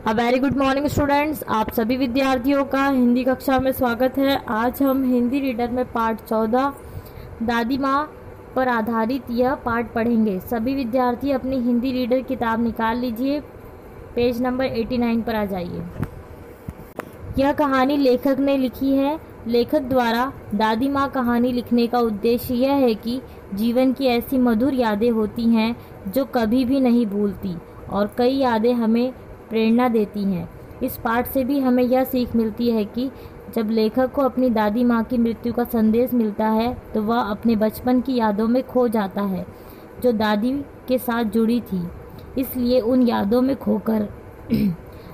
A very good morning students. आप सभी विद्यार्थियों का हिंदी कक्षा में स्वागत है। आज हम हिंदी रीडर में पाठ 14 दादी माँ पर आधारित यह पाठ पढ़ेंगे। सभी विद्यार्थी अपनी हिंदी रीडर किताब निकाल लीजिए, पेज नंबर 89 पर आ जाइए। यह कहानी लेखक ने लिखी है। लेखक द्वारा दादी माँ कहानी लिखने का उद्देश्य यह है कि जीवन की ऐसी मधुर यादें होती हैं जो कभी भी नहीं भूलती और कई यादें हमें प्रेरणा देती हैं। इस पाठ से भी हमें यह सीख मिलती है कि जब लेखक को अपनी दादी माँ की मृत्यु का संदेश मिलता है तो वह अपने बचपन की यादों में खो जाता है जो दादी के साथ जुड़ी थी। इसलिए उन यादों में खोकर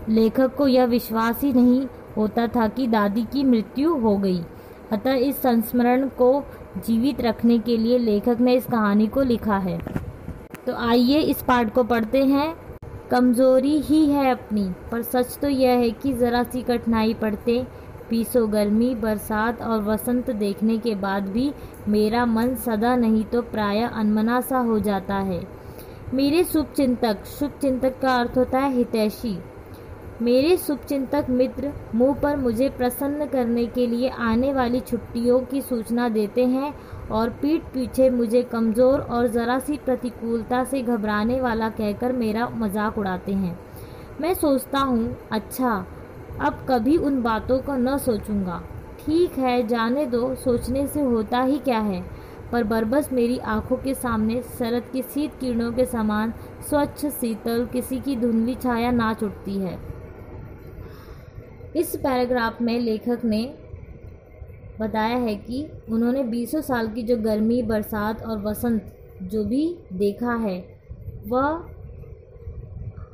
लेखक को यह विश्वास ही नहीं होता था कि दादी की मृत्यु हो गई। अतः इस संस्मरण को जीवित रखने के लिए लेखक ने इस कहानी को लिखा है। तो आइए इस पाठ को पढ़ते हैं। कमज़ोरी ही है अपनी, पर सच तो यह है कि ज़रा सी कठिनाई पड़ते बीसों गर्मी, बरसात और वसंत देखने के बाद भी मेरा मन सदा नहीं तो प्रायः अनमना सा हो जाता है। मेरे शुभचिंतक का अर्थ होता है हितैषी। मेरे शुभचिंतक मित्र मुँह पर मुझे प्रसन्न करने के लिए आने वाली छुट्टियों की सूचना देते हैं और पीठ पीछे मुझे कमज़ोर और ज़रा सी प्रतिकूलता से घबराने वाला कहकर मेरा मजाक उड़ाते हैं। मैं सोचता हूँ, अच्छा अब कभी उन बातों को न सोचूंगा। ठीक है, जाने दो, सोचने से होता ही क्या है। पर बरबस मेरी आंखों के सामने शरद की शीत किरणों के समान स्वच्छ शीतल किसी की धुंधली छाया नाच उठती है। इस पैराग्राफ में लेखक ने बताया है कि उन्होंने 20 साल की जो गर्मी, बरसात और वसंत जो भी देखा है वह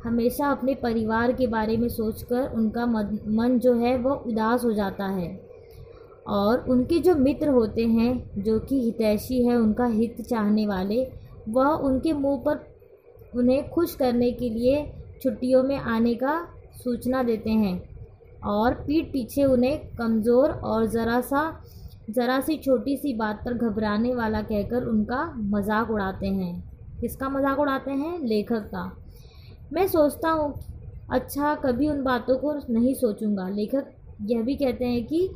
हमेशा अपने परिवार के बारे में सोचकर उनका मन जो है वह उदास हो जाता है। और उनके जो मित्र होते हैं जो कि हितैषी है, उनका हित चाहने वाले, वह उनके मुंह पर उन्हें खुश करने के लिए छुट्टियों में आने का सूचना देते हैं और पीठ पीछे उन्हें कमज़ोर और ज़रा सी छोटी सी बात पर घबराने वाला कहकर उनका मजाक उड़ाते हैं। किसका मजाक उड़ाते हैं? लेखक का। मैं सोचता हूँ, अच्छा कभी उन बातों को नहीं सोचूंगा। लेखक यह भी कहते हैं कि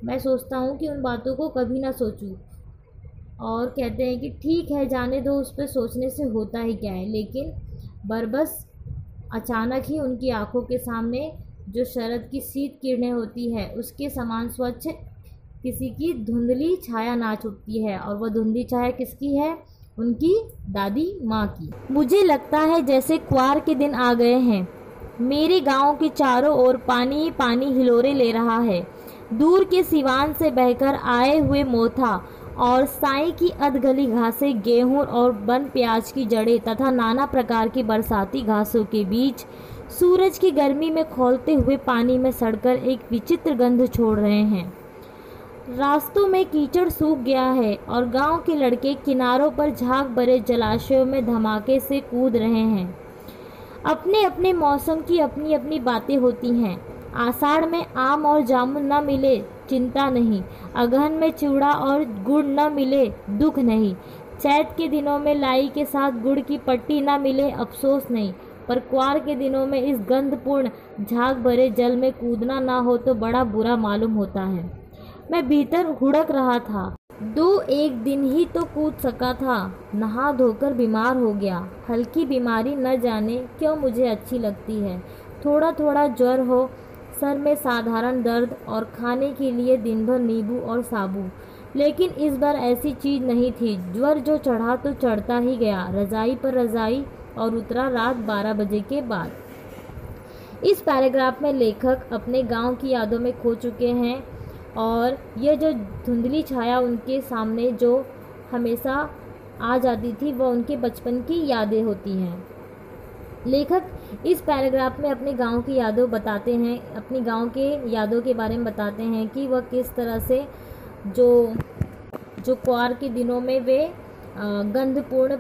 मैं सोचता हूँ कि उन बातों को कभी ना सोचूं, और कहते हैं कि ठीक है, जाने दो, उस पर सोचने से होता ही क्या है। लेकिन बरबस अचानक ही उनकी आंखों के सामने जो शरद की शीत किरणें होती है उसके समान स्वच्छ किसी की धुंधली छाया नाच उठती है। और वह धुंधली छाया किसकी है? उनकी दादी माँ की। मुझे लगता है जैसे क्वार के दिन आ गए हैं। मेरे गांव के चारों ओर पानी ही पानी हिलोरे ले रहा है। दूर के सिवान से बहकर आए हुए मोथा और साई की अधगली घासें, गेहूं और बन प्याज की जड़ें तथा नाना प्रकार की बरसाती घासों के बीच सूरज की गर्मी में खौलते हुए पानी में सड़कर एक विचित्र गंध छोड़ रहे हैं। रास्तों में कीचड़ सूख गया है और गांव के लड़के किनारों पर झाग भरे जलाशयों में धमाके से कूद रहे हैं। अपने अपने मौसम की अपनी अपनी बातें होती हैं। आषाढ़ में आम और जामुन न मिले, चिंता नहीं। अगहन में चिवड़ा और गुड़ न मिले, दुख नहीं। चैत के दिनों में लाई के साथ गुड़ की पट्टी न मिले, अफसोस नहीं। पर क्वार के दिनों में इस गंधपूर्ण झाग भरे जल में कूदना ना हो तो बड़ा बुरा मालूम होता है। मैं भीतर हुड़क रहा था। 2-1 दिन ही तो कूद सका था। नहा धोकर बीमार हो गया। हल्की बीमारी न जाने क्यों मुझे अच्छी लगती है। थोड़ा थोड़ा ज्वर हो, सर में साधारण दर्द और खाने के लिए दिन भर नींबू और साबू। लेकिन इस बार ऐसी चीज़ नहीं थी। ज्वर जो चढ़ा तो चढ़ता ही गया, रजाई पर रजाई, और उतरा रात 12 बजे के बाद। इस पैराग्राफ में लेखक अपने गांव की यादों में खो चुके हैं और यह जो धुंधली छाया उनके सामने जो हमेशा आ जाती थी वह उनके बचपन की यादें होती हैं। लेखक इस पैराग्राफ में अपने गांव की यादों बताते हैं, अपनी गांव के यादों के बारे में बताते हैं कि वह किस तरह से जो क्वार के दिनों में वे गंधपूर्ण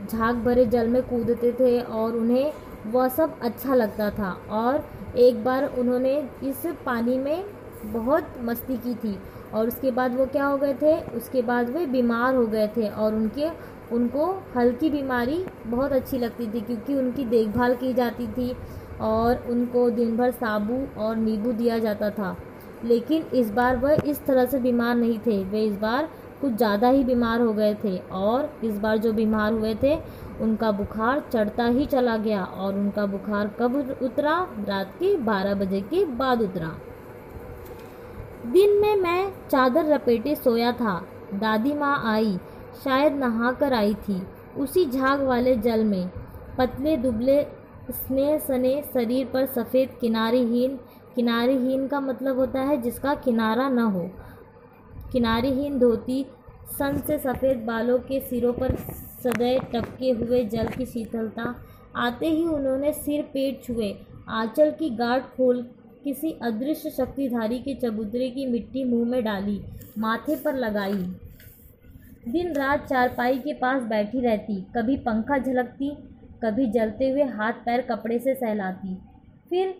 झाग भरे जल में कूदते थे और उन्हें वह सब अच्छा लगता था। और एक बार उन्होंने इस पानी में बहुत मस्ती की थी और उसके बाद वो क्या हो गए थे, उसके बाद वे बीमार हो गए थे और उनको हल्की बीमारी बहुत अच्छी लगती थी क्योंकि उनकी देखभाल की जाती थी और उनको दिन भर साबु और नींबू दिया जाता था। लेकिन इस बार वह इस तरह से बीमार नहीं थे, वे इस बार कुछ ज़्यादा ही बीमार हो गए थे। और इस बार जो बीमार हुए थे उनका बुखार चढ़ता ही चला गया। और उनका बुखार कब उतरा? रात के 12 बजे के बाद उतरा। दिन में मैं चादर लपेटे सोया था। दादी माँ आई, शायद नहाकर आई थी। उसी झाग वाले जल में पतले दुबले स्नेह सने शरीर पर सफ़ेद किनारीहीन का मतलब होता है जिसका किनारा न हो, किनारीहीन धोती, सन से सफ़ेद बालों के सिरों पर सदैव टपके हुए जल की शीतलता। आते ही उन्होंने सिर पेट छुए, आंचल की गांठ खोल किसी अदृश्य शक्तिधारी के चबूतरे की मिट्टी मुंह में डाली, माथे पर लगाई। दिन रात चारपाई के पास बैठी रहती, कभी पंखा झलकती, कभी जलते हुए हाथ पैर कपड़े से सहलाती, फिर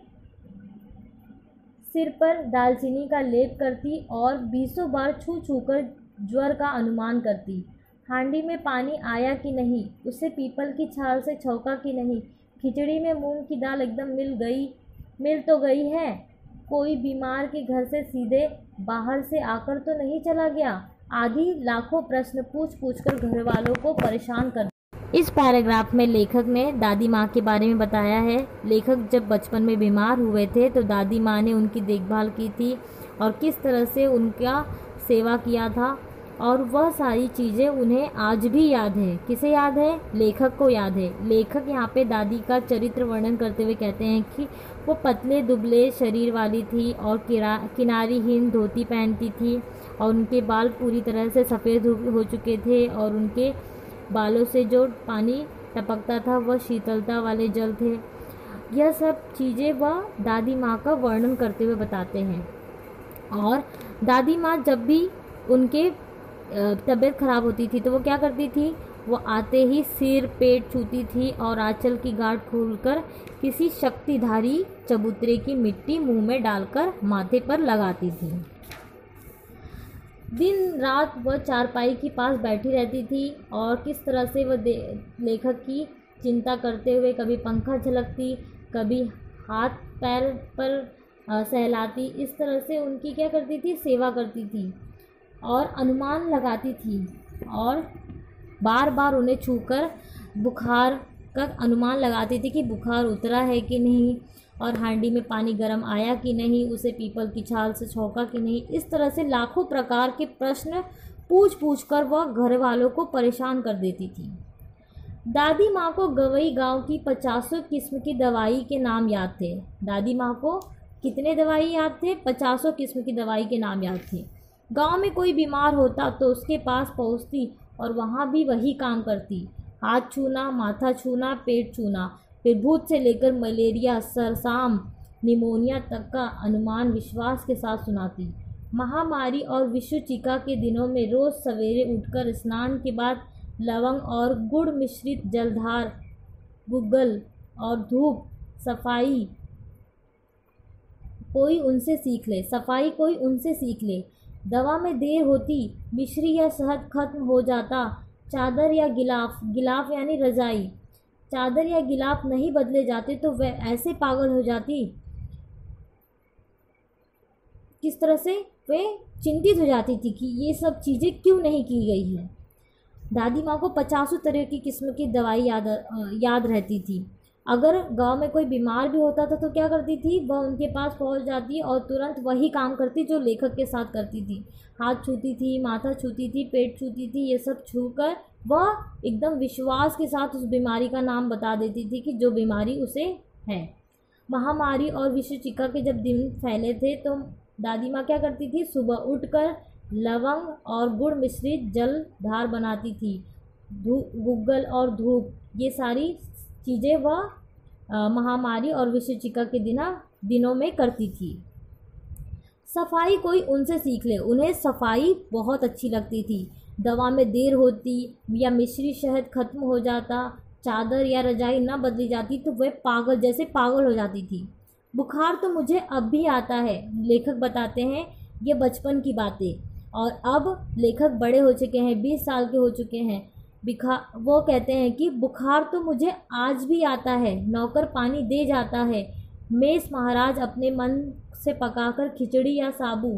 सिर पर दालचीनी का लेप करती और 20 बार छू छू कर ज्वर का अनुमान करती। हांडी में पानी आया कि नहीं, उसे पीपल की छाल से छौंका कि नहीं, खिचड़ी में मूंग की दाल एकदम मिल तो गई है, कोई बीमार के घर से सीधे बाहर से आकर तो नहीं चला गया, आदि लाखों प्रश्न पूछ कर घर वालों को परेशान कर। इस पैराग्राफ में लेखक ने दादी माँ के बारे में बताया है। लेखक जब बचपन में बीमार हुए थे तो दादी माँ ने उनकी देखभाल की थी और किस तरह से उनका सेवा किया था, और वह सारी चीज़ें उन्हें आज भी याद है। किसे याद है? लेखक को याद है। लेखक यहाँ पे दादी का चरित्र वर्णन करते हुए कहते हैं कि वो पतले दुबले शरीर वाली थी और किनारीहीन धोती पहनती थी और उनके बाल पूरी तरह से सफ़ेद हो चुके थे और उनके बालों से जो पानी टपकता था वह शीतलता वाले जल थे। यह सब चीज़ें वह दादी माँ का वर्णन करते हुए बताते हैं। और दादी माँ जब भी उनके तबीयत ख़राब होती थी तो वो क्या करती थी? वो आते ही सिर पेट छूती थी और आंचल की गांठ खोलकर किसी शक्तिधारी चबूतरे की मिट्टी मुंह में डालकर माथे पर लगाती थी। दिन रात वह चारपाई के पास बैठी रहती थी और किस तरह से वह लेखक की चिंता करते हुए कभी पंखा झलकती, कभी हाथ पैर पर सहलाती। इस तरह से उनकी क्या करती थी? सेवा करती थी और अनुमान लगाती थी और बार बार उन्हें छूकर बुखार का अनुमान लगाती थी कि बुखार उतरा है कि नहीं, और हांडी में पानी गर्म आया कि नहीं, उसे पीपल की छाल से छौंका कि नहीं। इस तरह से लाखों प्रकार के प्रश्न पूछ कर वह घर वालों को परेशान कर देती थी। दादी माँ को गवई गांव की 50 किस्म की दवाई के नाम याद थे। दादी माँ को कितने दवाई याद थे? 50 किस्म की दवाई के नाम याद थे। गांव में कोई बीमार होता तो उसके पास पहुंचती और वहाँ भी वही काम करती, हाथ छूना, माथा छूना, पेट छूना, फिर भूत से लेकर मलेरिया, सरसाम, निमोनिया तक का अनुमान विश्वास के साथ सुनाती। महामारी और विषुचिका के दिनों में रोज़ सवेरे उठकर स्नान के बाद लवंग और गुड़ मिश्रित जलधार, गुग्गल और धूप सफाई कोई उनसे सीख ले। दवा में देर होती, मिश्री या शहद खत्म हो जाता, चादर या गिलाफ यानी रजाई, चादर या गिलाफ नहीं बदले जाते तो वह ऐसे पागल हो जाती, किस तरह से वे चिंतित हो जाती थी कि ये सब चीज़ें क्यों नहीं की गई है। दादी माँ को 50 तरह की किस्म की दवाई याद रहती थी। अगर गांव में कोई बीमार भी होता था तो क्या करती थी? वह उनके पास पहुंच जाती और तुरंत वही काम करती जो लेखक के साथ करती थी। हाथ छूती थी, माथा छूती थी, पेट छूती थी, ये सब छूकर वह एकदम विश्वास के साथ उस बीमारी का नाम बता देती थी कि जो बीमारी उसे है। महामारी और विषुचिका के जब दिन फैले थे तो दादी माँ क्या करती थी? सुबह उठकर लवंग और गुड़ मिश्रित जल धार बनाती थी, गुग्गल और धूप, ये सारी चीज़ें वह महामारी और विषुचिका के दिनों में करती थी। सफाई कोई उनसे सीख ले, उन्हें सफाई बहुत अच्छी लगती थी। दवा में देर होती या मिश्री शहद खत्म हो जाता, चादर या रजाई न बदली जाती तो वह पागल हो जाती थी। बुखार तो मुझे अब भी आता है, लेखक बताते हैं, ये बचपन की बातें। और अब लेखक बड़े हो चुके हैं, 20 साल के हो चुके हैं। वो कहते हैं कि बुखार तो मुझे आज भी आता है, नौकर पानी दे जाता है, मेस महाराज अपने मन से पकाकर खिचड़ी या साबू,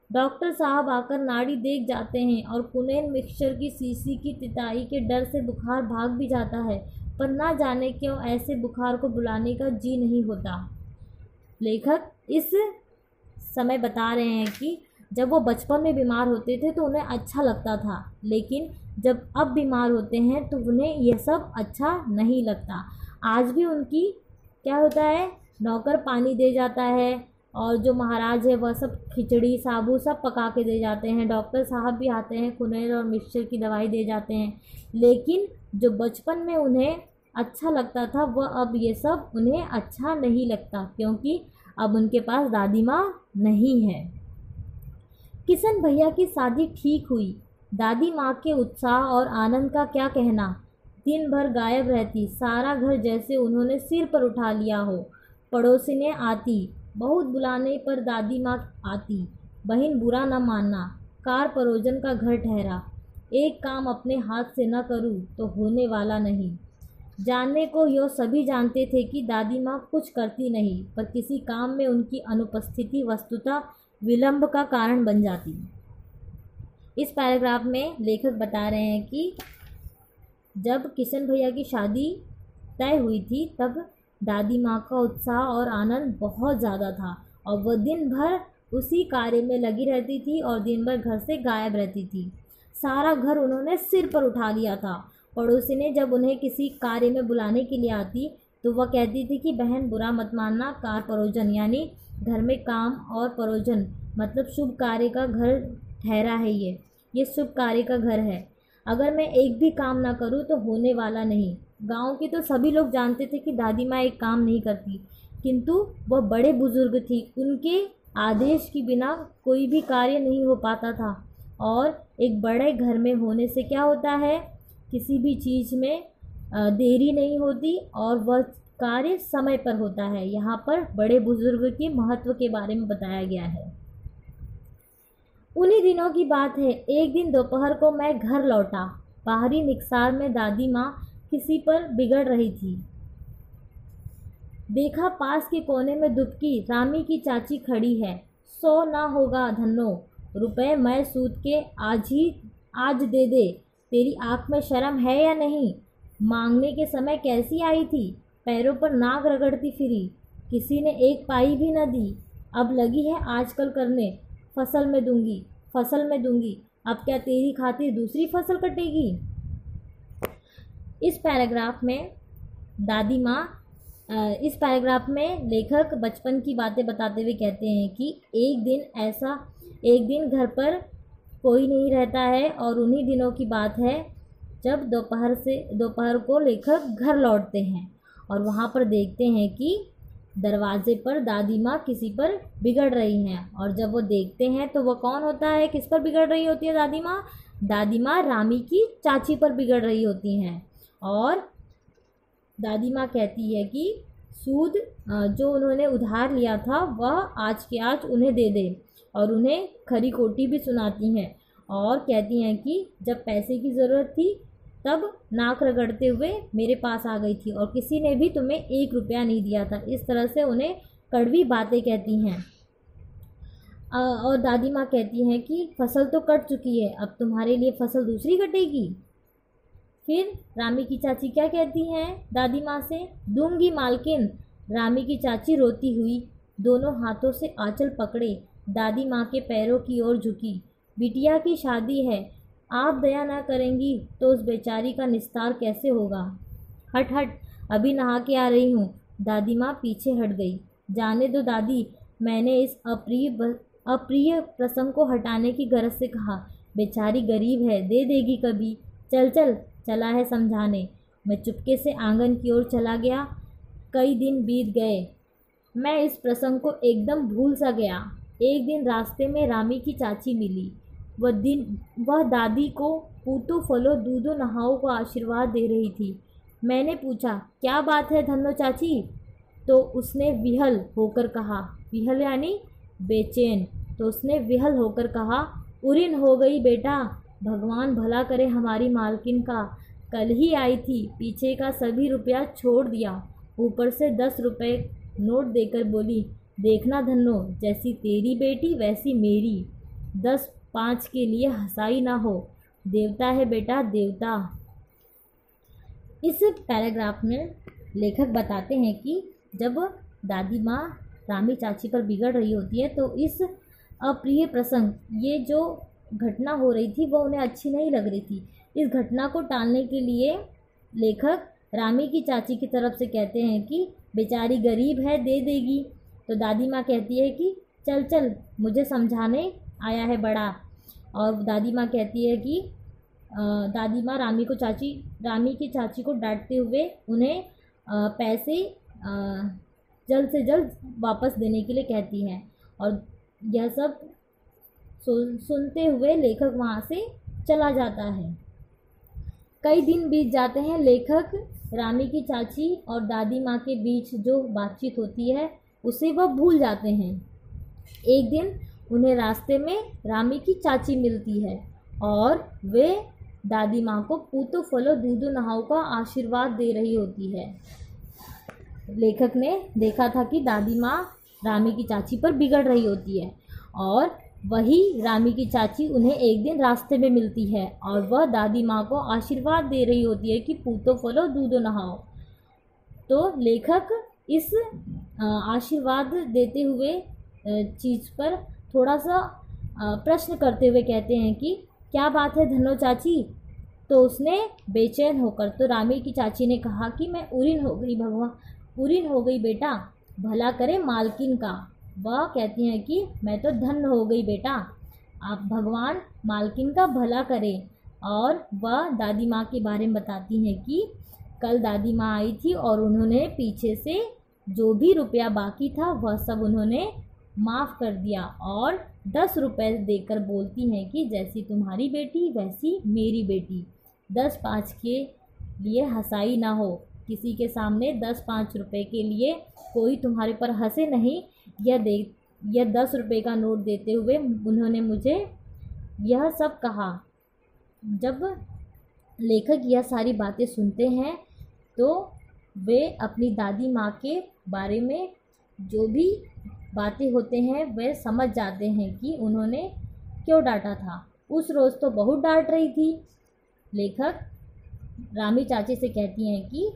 डॉक्टर साहब आकर नाड़ी देख जाते हैं और कुनैन मिक्सचर की शीशी की तिताई के डर से बुखार भाग भी जाता है, पर ना जाने क्यों ऐसे बुखार को बुलाने का जी नहीं होता। लेखक इस समय बता रहे हैं कि जब वो बचपन में बीमार होते थे तो उन्हें अच्छा लगता था, लेकिन जब अब बीमार होते हैं तो उन्हें यह सब अच्छा नहीं लगता। आज भी उनकी क्या होता है, नौकर पानी दे जाता है और जो महाराज है वह सब खिचड़ी साबू सब पका के दे जाते हैं, डॉक्टर साहब भी आते हैं, कुनैन और मिक्सचर की दवाई दे जाते हैं, लेकिन जो बचपन में उन्हें अच्छा लगता था वह अब ये सब उन्हें अच्छा नहीं लगता, क्योंकि अब उनके पास दादी माँ नहीं है। किशन भैया की शादी ठीक हुई। दादी माँ के उत्साह और आनंद का क्या कहना। दिन भर गायब रहती, सारा घर जैसे उन्होंने सिर पर उठा लिया हो। पड़ोसिनें आती, बहुत बुलाने पर दादी माँ आती। बहन बुरा न मानना, कार परोजन का घर ठहरा। एक काम अपने हाथ से न करूँ तो होने वाला नहीं। जानने को यो सभी जानते थे कि दादी माँ कुछ करती नहीं, पर किसी काम में उनकी अनुपस्थिति वस्तुतः विलंब का कारण बन जाती। इस पैराग्राफ में लेखक बता रहे हैं कि जब किशन भैया की शादी तय हुई थी तब दादी माँ का उत्साह और आनंद बहुत ज़्यादा था और वह दिन भर उसी कार्य में लगी रहती थी और दिन भर घर से गायब रहती थी। सारा घर उन्होंने सिर पर उठा लिया था। पड़ोसी ने जब उन्हें किसी कार्य में बुलाने के लिए आती तो वह कहती थी कि बहन बुरा मत मानना, कार परोजन यानी घर में काम और परोजन मतलब शुभ कार्य का घर ठहरा है। ये शुभ कार्य का घर है। अगर मैं एक भी काम ना करूं तो होने वाला नहीं। गांव के तो सभी लोग जानते थे कि दादी माँ एक काम नहीं करती, किंतु वह बड़े बुजुर्ग थी, उनके आदेश के बिना कोई भी कार्य नहीं हो पाता था। और एक बड़े घर में होने से क्या होता है, किसी भी चीज़ में देरी नहीं होती और वह कार्य समय पर होता है। यहाँ पर बड़े बुजुर्ग के महत्व के बारे में बताया गया है। उन्हीं दिनों की बात है, एक दिन दोपहर को मैं घर लौटा। बाहरी निकसार में दादी माँ किसी पर बिगड़ रही थी। देखा पास के कोने में दुबकी रामी की चाची खड़ी है। 100 ना होगा धन्नो, रुपए मैं सूद के आज दे दे। तेरी आँख में शर्म है या नहीं? मांगने के समय कैसी आई थी, पैरों पर नाक रगड़ती फिरी, किसी ने एक पाई भी न दी। अब लगी है आजकल करने, फसल में दूंगी। अब क्या तेरी खातिर दूसरी फसल कटेगी? इस पैराग्राफ में लेखक बचपन की बातें बताते हुए कहते हैं कि एक दिन घर पर कोई नहीं रहता है और उन्हीं दिनों की बात है जब दोपहर को लेखक घर लौटते हैं और वहाँ पर देखते हैं कि दरवाजे पर दादी माँ किसी पर बिगड़ रही हैं। और जब वो देखते हैं तो वो कौन होता है, किस पर बिगड़ रही होती है दादी माँ? दादी माँ रामी की चाची पर बिगड़ रही होती हैं। और दादी माँ कहती है कि सूद जो उन्होंने उधार लिया था वह आज के आज उन्हें दे दे, और उन्हें खरी खोटी भी सुनाती हैं और कहती हैं कि जब पैसे की ज़रूरत थी तब नाक रगड़ते हुए मेरे पास आ गई थी और किसी ने भी तुम्हें 1 रुपया नहीं दिया था। इस तरह से उन्हें कड़वी बातें कहती हैं। और दादी माँ कहती हैं कि फसल तो कट चुकी है, अब तुम्हारे लिए फसल दूसरी कटेगी। फिर रामी की चाची क्या कहती हैं दादी माँ से? दूंगी मालकिन। रामी की चाची रोती हुई दोनों हाथों से आंचल पकड़े दादी माँ के पैरों की ओर झुकी। बिटिया की शादी है, आप दया ना करेंगी तो उस बेचारी का निस्तार कैसे होगा? हट हट, अभी नहा के आ रही हूँ। दादी माँ पीछे हट गई। जाने दो दादी, मैंने इस अप्रिय प्रसंग को हटाने की गरज से कहा। बेचारी गरीब है, दे देगी कभी। चला है समझाने। मैं चुपके से आंगन की ओर चला गया। कई दिन बीत गए, मैं इस प्रसंग को एकदम भूल सा गया। एक दिन रास्ते में रामी की चाची मिली। वह दादी को पूतो फलो दूधो नहाओ को आशीर्वाद दे रही थी। मैंने पूछा, क्या बात है धन्नो चाची? तो उसने विहल होकर कहा, विहल यानी बेचैन। तो उसने विहल होकर कहा, उरिन हो गई बेटा, भगवान भला करे हमारी मालकिन का। कल ही आई थी, पीछे का सभी रुपया छोड़ दिया, ऊपर से 10 रुपये नोट देकर बोली, देखना धन्नो, जैसी तेरी बेटी वैसी मेरी, 10-5 के लिए हंसाई ना हो, देवता है बेटा देवता। इस पैराग्राफ में लेखक बताते हैं कि जब दादी माँ रामी चाची पर बिगड़ रही होती है तो इस अप्रिय प्रसंग, ये जो घटना हो रही थी वो उन्हें अच्छी नहीं लग रही थी। इस घटना को टालने के लिए लेखक रामी की चाची की तरफ से कहते हैं कि बेचारी गरीब है, दे देगी। तो दादी माँ कहती है कि चल चल, मुझे समझाने आया है बड़ा। और दादी माँ कहती है कि दादी माँ रामी की चाची को डांटते हुए उन्हें पैसे जल्द से जल्द वापस देने के लिए कहती हैं। और यह सब सुनते हुए लेखक वहाँ से चला जाता है। कई दिन बीत जाते हैं। लेखक रामी की चाची और दादी माँ के बीच जो बातचीत होती है उसे वह भूल जाते हैं। एक दिन उन्हें रास्ते में रामी की चाची मिलती है और वे दादी माँ को पूतो फलो दूधो नहाओ का आशीर्वाद दे रही होती है। लेखक ने देखा था कि दादी माँ रामी की चाची पर बिगड़ रही होती है और वही रामी की चाची उन्हें एक दिन रास्ते में मिलती है और वह दादी माँ को आशीर्वाद दे रही होती है कि पूतो फलो दूधो नहाओ। तो लेखक इस आशीर्वाद देते हुए चीज़ पर थोड़ा सा प्रश्न करते हुए कहते हैं कि क्या बात है धन्नो चाची। तो उसने बेचैन होकर, तो रामी की चाची ने कहा कि मैं उरीन हो गई भगवान, उरीन हो गई बेटा, भला करे मालकिन का। वह कहती हैं कि मैं तो धन्य हो गई बेटा, आप भगवान मालकिन का भला करें। और वह दादी माँ के बारे में बताती हैं कि कल दादी माँ आई थी और उन्होंने पीछे से जो भी रुपया बाकी था वह सब उन्होंने माफ़ कर दिया और 10 रुपये देकर बोलती हैं कि जैसी तुम्हारी बेटी वैसी मेरी बेटी, 10-5 के लिए हंसाई ना हो, किसी के सामने 10-5 रुपये के लिए कोई तुम्हारे पर हंसे नहीं। यह 10 रुपये का नोट देते हुए उन्होंने मुझे यह सब कहा। जब लेखक यह सारी बातें सुनते हैं तो वे अपनी दादी माँ के बारे में जो भी बातें होते हैं वे समझ जाते हैं कि उन्होंने क्यों डांटा था। उस रोज़ तो बहुत डांट रही थी। लेखक रामी चाची से कहती हैं कि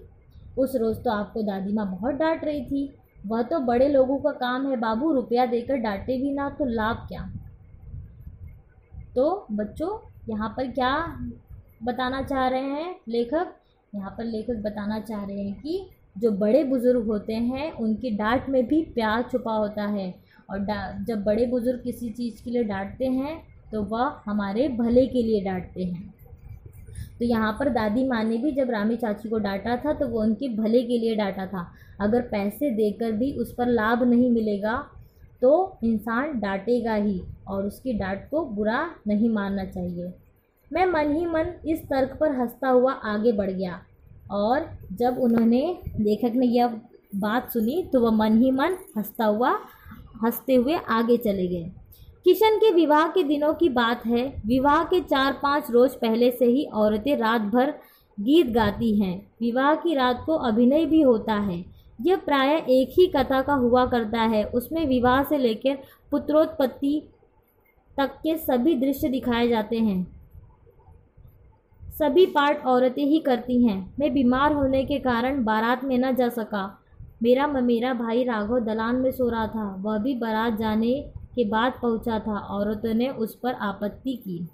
उस रोज़ तो आपको दादी माँ बहुत डांट रही थी, वह तो बड़े लोगों का काम है बाबू, रुपया देकर डांटे भी ना तो लाभ क्या। तो बच्चों यहाँ पर क्या बताना चाह रहे हैं लेखक? यहाँ पर लेखक बताना चाह रहे हैं कि जो बड़े बुज़ुर्ग होते हैं उनकी डांट में भी प्यार छुपा होता है और जब बड़े बुज़ुर्ग किसी चीज़ के लिए डांटते हैं तो वह हमारे भले के लिए डांटते हैं। तो यहाँ पर दादी माँ ने भी जब रामी चाची को डांटा था तो वो उनके भले के लिए डांटा था। अगर पैसे देकर भी उस पर लाभ नहीं मिलेगा तो इंसान डांटेगा ही और उसकी डांट को बुरा नहीं मानना चाहिए। मैं मन ही मन इस तर्क पर हंसता हुआ आगे बढ़ गया और जब उन्होंने लेखक ने यह बात सुनी तो वह मन ही मन हंसते हुए आगे चले गए। किशन के विवाह के दिनों की बात है। विवाह के 4-5 रोज पहले से ही औरतें रात भर गीत गाती हैं। विवाह की रात को अभिनय भी होता है। यह प्रायः एक ही कथा का हुआ करता है। उसमें विवाह से लेकर पुत्रोत्पत्ति तक के सभी दृश्य दिखाए जाते हैं। सभी पार्ट औरतें ही करती हैं। मैं बीमार होने के कारण बारात में न जा सका। मेरा भाई राघव दलान में सो रहा था। वह भी बारात जाने के बाद पहुंचा था। औरतों ने उस पर आपत्ति की।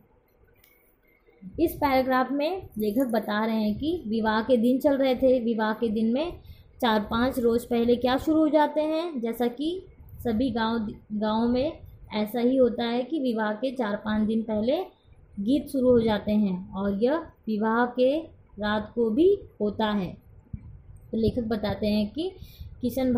इस पैराग्राफ में लेखक बता रहे हैं कि विवाह के दिन चल रहे थे। विवाह के दिन में 4-5 रोज़ पहले क्या शुरू हो जाते हैं, जैसा कि सभी गाँव में ऐसा ही होता है कि विवाह के 4-5 दिन पहले गीत शुरू हो जाते हैं और यह विवाह के रात को भी होता है। तो लेखक बताते हैं कि किशन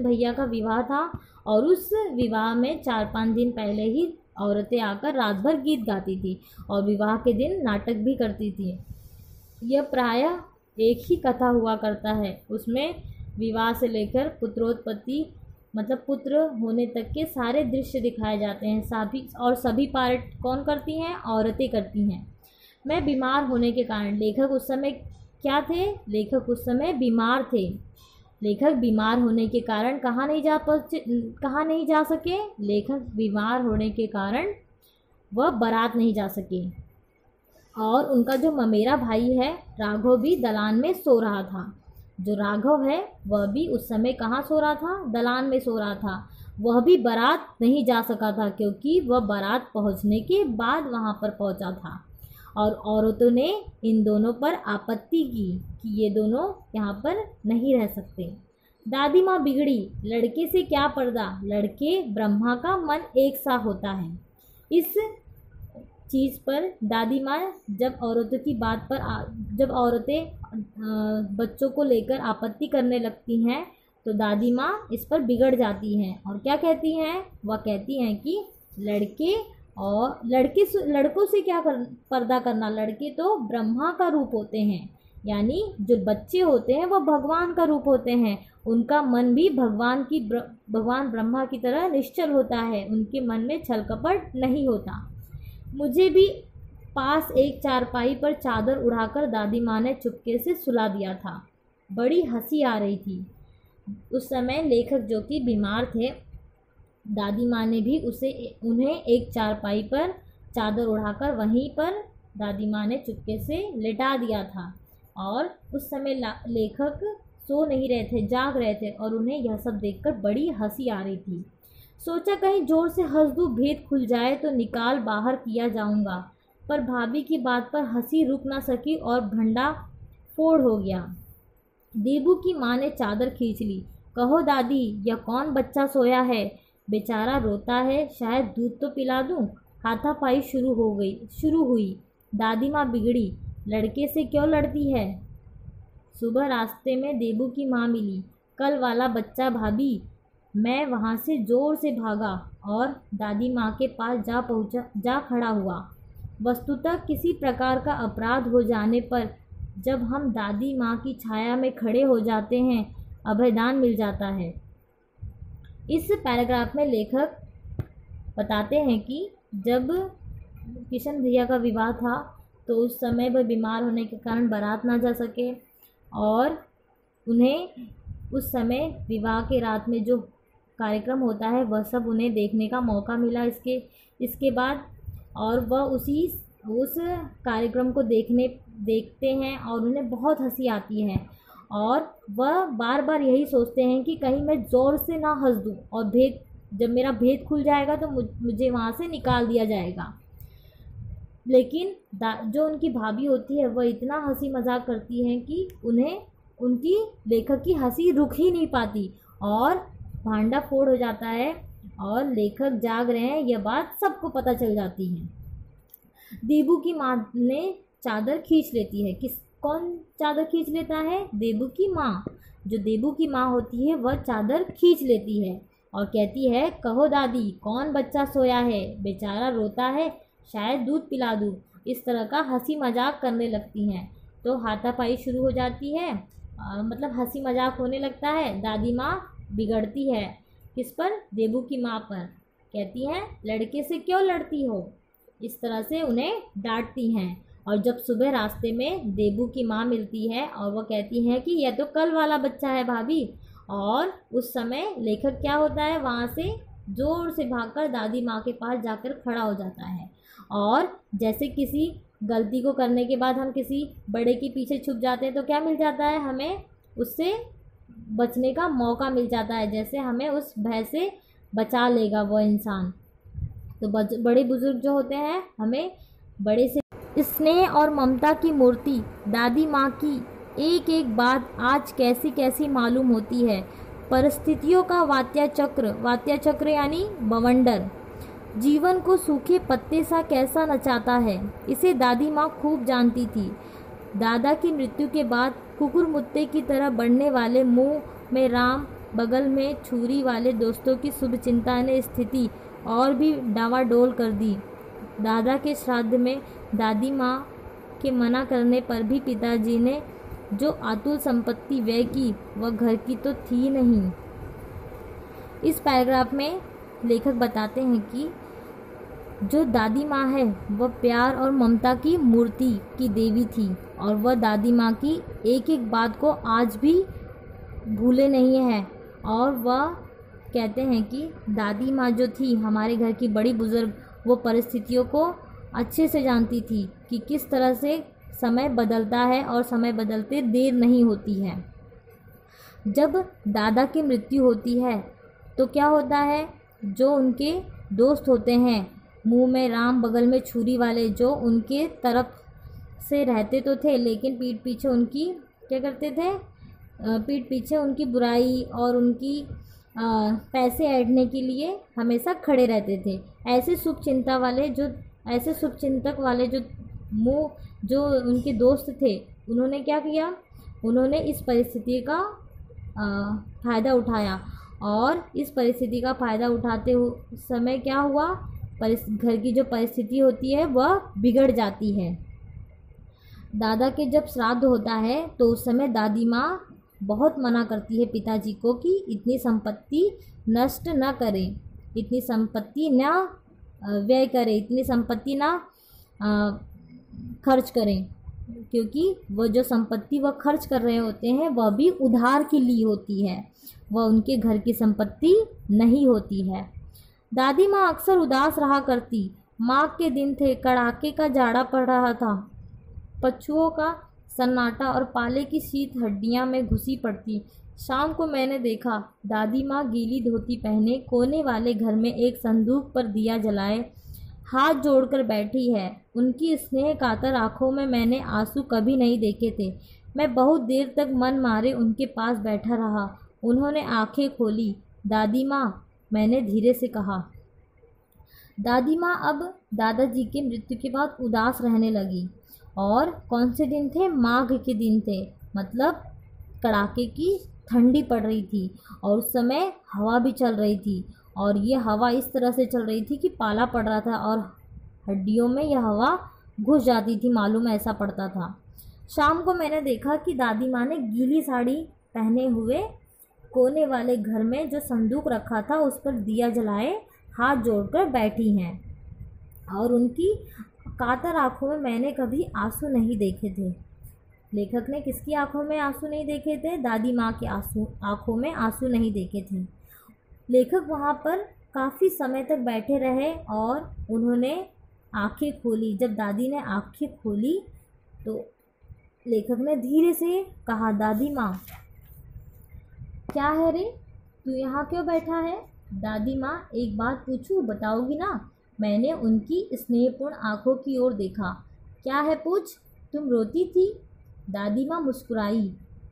भैया का विवाह था और उस विवाह में 4-5 दिन पहले ही औरतें आकर रात भर गीत गाती थी और विवाह के दिन नाटक भी करती थी। यह प्रायः एक ही कथा हुआ करता है। उसमें विवाह से लेकर पुत्रोत्पत्ति मतलब पुत्र होने तक के सारे दृश्य दिखाए जाते हैं। सभी पार्ट कौन करती हैं? औरतें करती हैं। मैं बीमार होने के कारण, लेखक उस समय क्या थे? लेखक उस समय बीमार थे। लेखक बीमार होने के कारण कहाँ नहीं जा सके? लेखक बीमार होने के कारण वह बारात नहीं जा सके। और उनका जो ममेरा भाई है राघव भी दलान में सो रहा था। जो राघव है वह भी उस समय कहाँ सो रहा था? दलान में सो रहा था। वह भी बारात नहीं जा सका था क्योंकि वह बारात पहुँचने के बाद वहाँ पर पहुँचा था। और औरतों ने इन दोनों पर आपत्ति की कि ये दोनों यहाँ पर नहीं रह सकते। दादी माँ बिगड़ी, लड़के से क्या पर्दा, लड़के ब्रह्मा का मन एक सा होता है। इस चीज़ पर दादी माँ जब औरतें बच्चों को लेकर आपत्ति करने लगती हैं तो दादी माँ इस पर बिगड़ जाती हैं और क्या कहती हैं? वह कहती हैं कि लड़कों से क्या पर्दा करना, लड़के तो ब्रह्मा का रूप होते हैं। यानी जो बच्चे होते हैं वह भगवान का रूप होते हैं। उनका मन भी भगवान ब्रह्मा की तरह निश्चल होता है। उनके मन में छल कपट नहीं होता। मुझे भी पास एक चारपाई पर चादर उड़ाकर दादी माँ ने चुपके से सुला दिया था। बड़ी हंसी आ रही थी। उस समय लेखक जो कि बीमार थे, दादी माँ ने भी उन्हें एक चारपाई पर चादर उड़ाकर वहीं पर दादी माँ ने चुपके से लिटा दिया था। और उस समय लेखक सो नहीं रहे थे, जाग रहे थे और उन्हें यह सब देखकर बड़ी हंसी आ रही थी। सोचा कहीं जोर से हंस दूँ, भेद खुल जाए तो निकाल बाहर किया जाऊंगा। पर भाभी की बात पर हंसी रुक ना सकी और भंडा फोड़ हो गया। देबू की माँ ने चादर खींच ली। कहो दादी, यह कौन बच्चा सोया है? बेचारा रोता है, शायद दूध तो पिला दूं। हाथापाई शुरू हुई। दादी माँ बिगड़ी, लड़के से क्यों लड़ती है? सुबह रास्ते में देबू की माँ मिली। कल वाला बच्चा भाभी। मैं वहाँ से ज़ोर से भागा और दादी माँ के पास जा खड़ा हुआ। वस्तुतः किसी प्रकार का अपराध हो जाने पर जब हम दादी माँ की छाया में खड़े हो जाते हैं, अभयदान मिल जाता है। इस पैराग्राफ में लेखक बताते हैं कि जब किशन भैया का विवाह था तो उस समय वह बीमार होने के कारण बारात ना जा सके और उन्हें उस समय विवाह के रात में जो कार्यक्रम होता है वह सब उन्हें देखने का मौका मिला इसके बाद। और वह उस कार्यक्रम को देखते हैं और उन्हें बहुत हंसी आती है और वह बार बार यही सोचते हैं कि कहीं मैं ज़ोर से ना हंस दूँ और जब मेरा भेद खुल जाएगा तो मुझे वहाँ से निकाल दिया जाएगा। लेकिन जो उनकी भाभी होती है वह इतना हंसी मजाक करती हैं कि उनकी लेखक की हंसी रुक ही नहीं पाती और भांडा फोड़ हो जाता है और लेखक जाग रहे हैं यह बात सबको पता चल जाती है। देबू की माँ ने चादर खींच लेती है। कौन चादर खींच लेता है? देबू की माँ। जो देबू की माँ होती है वह चादर खींच लेती है और कहती है, कहो दादी, कौन बच्चा सोया है? बेचारा रोता है, शायद दूध पिला दूँ। इस तरह का हंसी मजाक करने लगती हैं। तो हाथापाई शुरू हो जाती है, मतलब हंसी मजाक होने लगता है। दादी माँ बिगड़ती है। किस पर? देबू की माँ पर। कहती हैं, लड़के से क्यों लड़ती हो? इस तरह से उन्हें डांटती हैं। और जब सुबह रास्ते में देबू की माँ मिलती है और वह कहती है कि यह तो कल वाला बच्चा है भाभी। और उस समय लेखक क्या होता है, वहाँ से ज़ोर से भागकर दादी माँ के पास जाकर खड़ा हो जाता है। और जैसे किसी गलती को करने के बाद हम किसी बड़े के पीछे छुप जाते हैं तो क्या मिल जाता है, हमें उससे बचने का मौका मिल जाता है। जैसे हमें उस भय से बचा लेगा वो इंसान। तो बड़े बुजुर्ग जो होते हैं हमें बड़े से स्नेह और ममता की मूर्ति दादी माँ की एक एक बात आज कैसी कैसी मालूम होती है। परिस्थितियों का वात्या चक्र यानी बवंडर जीवन को सूखे पत्ते सा कैसा नचाता है, इसे दादी माँ खूब जानती थी। दादा की मृत्यु के बाद कुकुर मुत्ते की तरह बढ़ने वाले मुंह में राम, बगल में छुरी वाले दोस्तों की शुभचिंता ने स्थिति और भी डावाडोल कर दी। दादा के श्राद्ध में दादी माँ के मना करने पर भी पिताजी ने जो अतुल संपत्ति व्यय की वह घर की तो थी नहीं। इस पैराग्राफ में लेखक बताते हैं कि जो दादी माँ है वह प्यार और ममता की मूर्ति की देवी थी और वह दादी माँ की एक एक बात को आज भी भूले नहीं है। और वह कहते हैं कि दादी माँ जो थी हमारे घर की बड़ी बुज़ुर्ग, वो परिस्थितियों को अच्छे से जानती थी कि किस तरह से समय बदलता है और समय बदलते देर नहीं होती है। जब दादा की मृत्यु होती है तो क्या होता है, जो उनके दोस्त होते हैं मुंह में राम बगल में छुरी वाले, जो उनके तरफ से रहते तो थे लेकिन पीठ पीछे उनकी क्या करते थे, पीठ पीछे उनकी बुराई और उनकी पैसे ऐंठने के लिए हमेशा खड़े रहते थे। ऐसे शुभचिंतक वाले जो उनके दोस्त थे, उन्होंने क्या किया, उन्होंने इस परिस्थिति का फ़ायदा उठाया और इस परिस्थिति का फ़ायदा उठाते समय क्या हुआ, घर की जो परिस्थिति होती है वह बिगड़ जाती है। दादा के जब श्राद्ध होता है तो उस समय दादी माँ बहुत मना करती है पिताजी को कि इतनी संपत्ति नष्ट न करें, इतनी संपत्ति ना व्यय करें, इतनी संपत्ति ना खर्च करें, क्योंकि वह जो संपत्ति वह खर्च कर रहे होते हैं वह भी उधार की ली होती है, वह उनके घर की संपत्ति नहीं होती है। दादी माँ अक्सर उदास रहा करती। माघ के दिन थे, कड़ाके का जाड़ा पड़ रहा था, पशुओं का सन्नाटा और पाले की शीत हड्डियां में घुसी पड़ती। शाम को मैंने देखा दादी माँ गीली धोती पहने कोने वाले घर में एक संदूक पर दिया जलाए हाथ जोड़कर बैठी है। उनकी स्नेह कातर आँखों में मैंने आंसू कभी नहीं देखे थे। मैं बहुत देर तक मन मारे उनके पास बैठा रहा। उन्होंने आंखें खोली। दादी माँ, मैंने धीरे से कहा। दादी माँ अब दादाजी के मृत्यु के बाद उदास रहने लगी। और कौन से दिन थे? माघ के दिन थे, मतलब कड़ाके की ठंडी पड़ रही थी और उस समय हवा भी चल रही थी और ये हवा इस तरह से चल रही थी कि पाला पड़ रहा था और हड्डियों में यह हवा घुस जाती थी, मालूम ऐसा पड़ता था। शाम को मैंने देखा कि दादी माँ ने गीली साड़ी पहने हुए कोने वाले घर में जो संदूक रखा था उस पर दिया जलाए हाथ जोड़कर बैठी हैं और उनकी कातर आँखों में मैंने कभी आंसू नहीं देखे थे। लेखक ने किसकी आंखों में आंसू नहीं देखे थे? दादी माँ के आंखों में आंसू नहीं देखे थे। लेखक वहाँ पर काफ़ी समय तक बैठे रहे और उन्होंने आंखें खोली। जब दादी ने आंखें खोली तो लेखक ने धीरे से कहा, दादी माँ, क्या है रे, तू यहाँ क्यों बैठा है? दादी माँ, एक बात पूछूं, बताओगी ना? मैंने उनकी स्नेहपूर्ण आंखों की ओर देखा। क्या है, पूछ। तुम रोती थी? दादी माँ मुस्कुराई।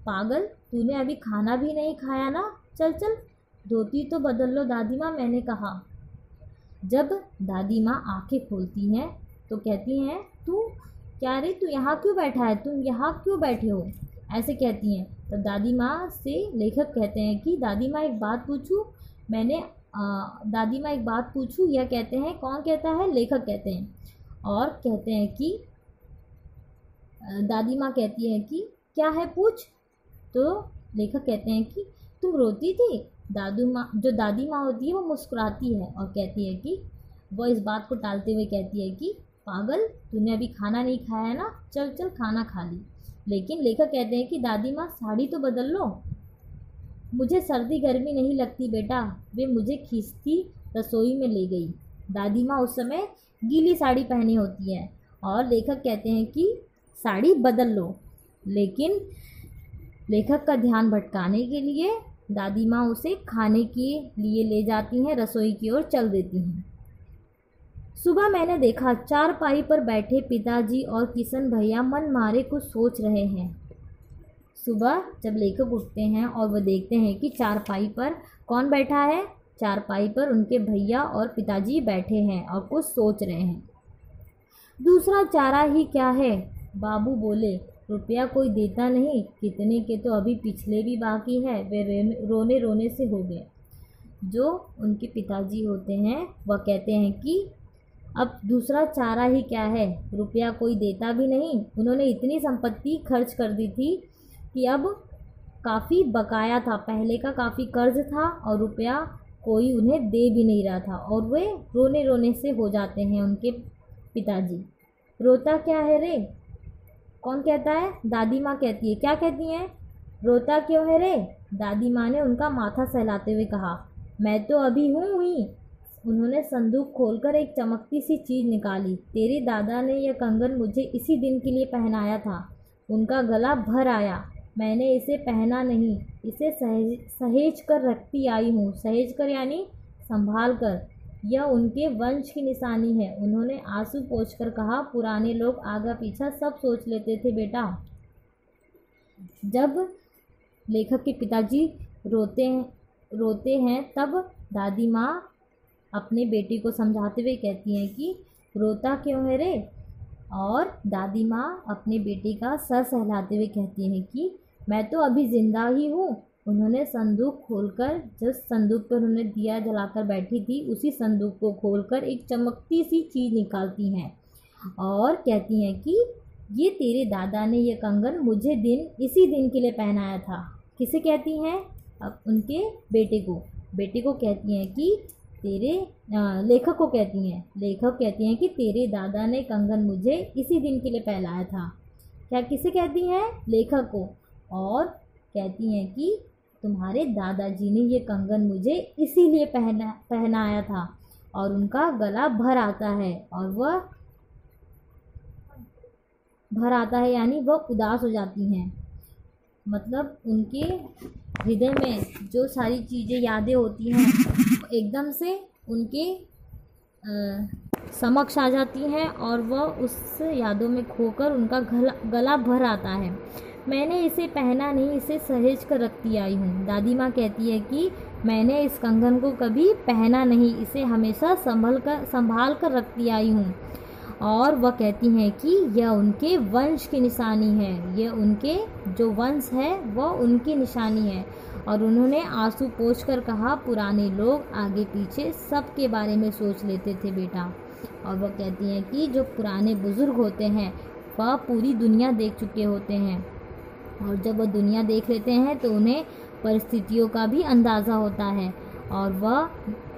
पागल, तूने अभी खाना भी नहीं खाया ना? चल चल धोती तो बदल लो दादी माँ, मैंने कहा। जब दादी माँ आंखें खोलती हैं तो कहती हैं, तू क्या रे, तू यहाँ क्यों बैठा है? तुम यहाँ क्यों बैठे हो? ऐसे कहती हैं। तो दादी माँ से लेखक कहते हैं कि दादी माँ एक बात पूछूं, दादी माँ एक बात पूछूं। यह कहते हैं, कौन कहता है? लेखक कहते हैं। और कहते हैं कि दादी माँ कहती है कि क्या है, पूछ। तो लेखक कहते हैं कि तुम रोती थी? जो दादी माँ होती है वो मुस्कुराती है और कहती है कि वो इस बात को टालते हुए कहती है कि पागल, तूने अभी खाना नहीं खाया ना? चल चल खाना खा ली। लेकिन लेखक कहते हैं कि दादी माँ साड़ी तो बदल लो। मुझे सर्दी गर्मी नहीं लगती बेटा। वे मुझे खींचती रसोई में ले गई। दादी माँ उस समय गीली साड़ी पहनी होती है और लेखक कहते हैं कि साड़ी बदल लो। लेकिन लेखक का ध्यान भटकाने के लिए दादी माँ उसे खाने के लिए ले जाती हैं, रसोई की ओर चल देती हैं। सुबह मैंने देखा चारपाई पर बैठे पिताजी और किशन भैया मन मारे कुछ सोच रहे हैं। सुबह जब लेखक उठते हैं और वह देखते हैं कि चारपाई पर कौन बैठा है, चारपाई पर उनके भैया और पिताजी बैठे हैं और कुछ सोच रहे हैं। दूसरा चारा ही क्या है, बाबू बोले, रुपया कोई देता नहीं, कितने के तो अभी पिछले भी बाकी है। वे रोने रोने से हो गए। जो उनके पिताजी होते हैं वह कहते हैं कि अब दूसरा चारा ही क्या है, रुपया कोई देता भी नहीं। उन्होंने इतनी संपत्ति खर्च कर दी थी कि अब काफ़ी बकाया था, पहले का काफ़ी कर्ज था और रुपया कोई उन्हें दे भी नहीं रहा था और वे रोने रोने से हो जाते हैं उनके पिताजी। रोता क्या है रे? कौन कहता है? दादी माँ कहती है। क्या कहती हैं? रोता क्यों है रे? दादी माँ ने उनका माथा सहलाते हुए कहा। मैं तो अभी हूँ हुई। उन्होंने संदूक खोलकर एक चमकती सी चीज़ निकाली। तेरे दादा ने यह कंगन मुझे इसी दिन के लिए पहनाया था। उनका गला भर आया। मैंने इसे पहना नहीं, इसे सहेज कर रखती आई हूँ। सहेज कर यानी संभाल कर। यह उनके वंश की निशानी है। उन्होंने आंसू पोंछकर कहा। पुराने लोग आगा पीछा सब सोच लेते थे बेटा। जब लेखक के पिताजी रोते हैं तब दादी माँ अपने बेटे को समझाते हुए कहती हैं कि रोता क्यों है रे? और दादी माँ अपने बेटे का सर सहलाते हुए कहती हैं कि मैं तो अभी ज़िंदा ही हूँ। उन्होंने संदूक खोलकर, जिस संदूक पर उन्होंने दिया जलाकर बैठी थी, उसी संदूक को खोलकर एक चमकती सी चीज़ निकालती हैं और कहती हैं कि ये तेरे दादा ने यह कंगन मुझे इसी दिन के लिए पहनाया था। किसे कहती हैं? अब उनके बेटे को कहती हैं कि लेखक को कहती हैं। लेखक कहती हैं कि तेरे दादा ने कंगन मुझे इसी दिन के लिए पहनाया था। क्या किसे कहती हैं? लेखक को। और कहती हैं कि तुम्हारे दादाजी ने ये कंगन मुझे इसीलिए पहनाया था। और उनका गला भर आता है और वह भर आता है यानी वह उदास हो जाती हैं। मतलब उनके हृदय में जो सारी चीज़ें यादें होती हैं एकदम से उनके समक्ष आ जाती हैं और वह उस यादों में खोकर उनका गला भर आता है। मैंने इसे पहना नहीं, इसे सहेज कर रखती आई हूँ। दादी माँ कहती है कि मैंने इस कंगन को कभी पहना नहीं, इसे हमेशा संभाल कर रखती आई हूँ। और वह कहती हैं कि यह उनके वंश की निशानी है। यह उनके जो वंश है वह उनकी निशानी है। और उन्होंने आंसू पोंछकर कहा। पुराने लोग आगे पीछे सब के बारे में सोच लेते थे बेटा। और वह कहती हैं कि जो पुराने बुज़ुर्ग होते हैं वह पूरी दुनिया देख चुके होते हैं और जब वह दुनिया देख लेते हैं तो उन्हें परिस्थितियों का भी अंदाज़ा होता है। और वह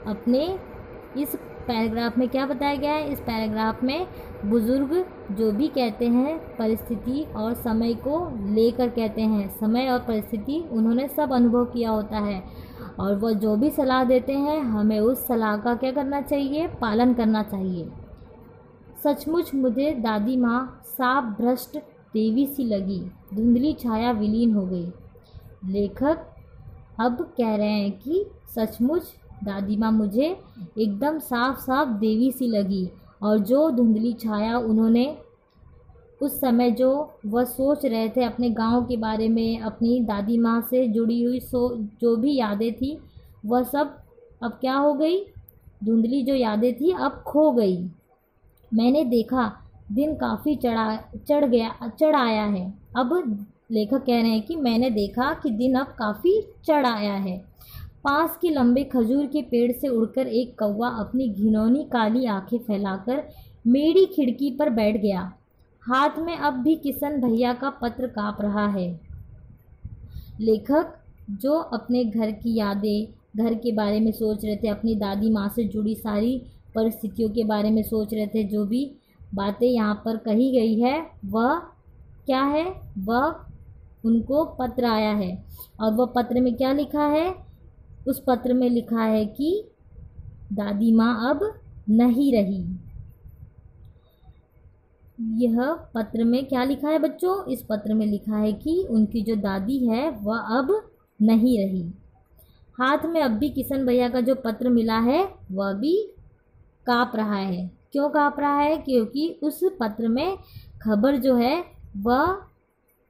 अपने इस पैराग्राफ में क्या बताया गया है? इस पैराग्राफ में बुज़ुर्ग जो भी कहते हैं परिस्थिति और समय को लेकर कहते हैं। समय और परिस्थिति उन्होंने सब अनुभव किया होता है और वह जो भी सलाह देते हैं हमें उस सलाह का क्या करना चाहिए? पालन करना चाहिए। सचमुच मुझे दादी माँ साफ भ्रष्ट देवी सी लगी। धुंधली छाया विलीन हो गई। लेखक अब कह रहे हैं कि सचमुच दादी माँ मुझे एकदम साफ साफ देवी सी लगी। और जो धुंधली छाया उन्होंने उस समय जो वह सोच रहे थे अपने गांव के बारे में, अपनी दादी माँ से जुड़ी हुई जो भी यादें थी वह सब अब क्या हो गई? धुंधली जो यादें थी अब खो गई। मैंने देखा दिन काफ़ी चढ़ आया है। अब लेखक कह रहे हैं कि मैंने देखा कि दिन अब काफ़ी चढ़ आया है। पास के लंबे खजूर के पेड़ से उड़कर एक कौवा अपनी घिनौनी काली आंखें फैलाकर मेरी खिड़की पर बैठ गया। हाथ में अब भी किशन भैया का पत्र काँप रहा है। लेखक जो अपने घर की यादें, घर के बारे में सोच रहे थे, अपनी दादी माँ से जुड़ी सारी परिस्थितियों के बारे में सोच रहे थे, जो भी बातें यहाँ पर कही गई है वह क्या है? वह उनको पत्र आया है। और वह पत्र में क्या लिखा है? उस पत्र में लिखा है कि दादी माँ अब नहीं रही। यह पत्र में क्या लिखा है बच्चों? इस पत्र में लिखा है कि उनकी जो दादी है वह अब नहीं रही। हाथ में अब भी किशन भैया का जो पत्र मिला है वह भी काँप रहा है। क्यों काँप रहा है? क्योंकि उस पत्र में खबर जो है वह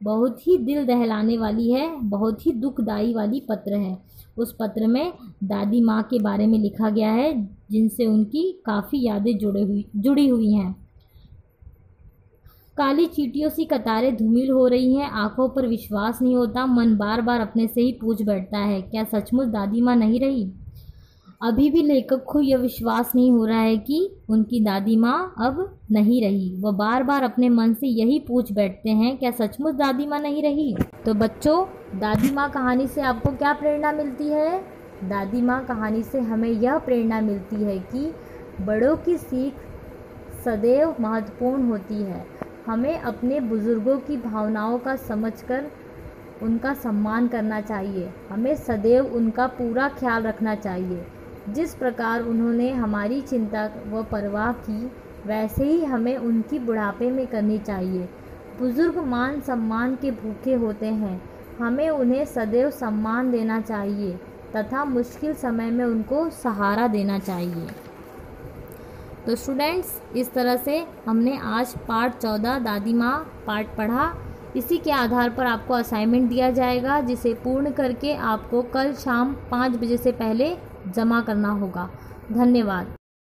बहुत ही दिल दहलाने वाली है, बहुत ही दुखदाई वाली पत्र है। उस पत्र में दादी माँ के बारे में लिखा गया है जिनसे उनकी काफ़ी यादें जुड़ी हुई हैं। काली चींटियों सी कतारें धूमिल हो रही हैं। आंखों पर विश्वास नहीं होता। मन बार बार अपने से ही पूछ बैठता है, क्या सचमुच दादी माँ नहीं रही? अभी भी लेखक को यह विश्वास नहीं हो रहा है कि उनकी दादी माँ अब नहीं रही। वह बार बार अपने मन से यही पूछ बैठते हैं, क्या सचमुच दादी माँ नहीं रही? तो बच्चों, दादी माँ कहानी से आपको क्या प्रेरणा मिलती है? दादी माँ कहानी से हमें यह प्रेरणा मिलती है कि बड़ों की सीख सदैव महत्वपूर्ण होती है। हमें अपने बुज़ुर्गों की भावनाओं का समझकर उनका सम्मान करना चाहिए। हमें सदैव उनका पूरा ख्याल रखना चाहिए। जिस प्रकार उन्होंने हमारी चिंता व परवाह की, वैसे ही हमें उनकी बुढ़ापे में करनी चाहिए। बुज़ुर्ग मान सम्मान के भूखे होते हैं। हमें उन्हें सदैव सम्मान देना चाहिए तथा मुश्किल समय में उनको सहारा देना चाहिए। तो स्टूडेंट्स, इस तरह से हमने आज पार्ट 14 दादी माँ पार्ट पढ़ा। इसी के आधार पर आपको असाइनमेंट दिया जाएगा, जिसे पूर्ण करके आपको कल शाम 5 बजे से पहले जमा करना होगा। धन्यवाद।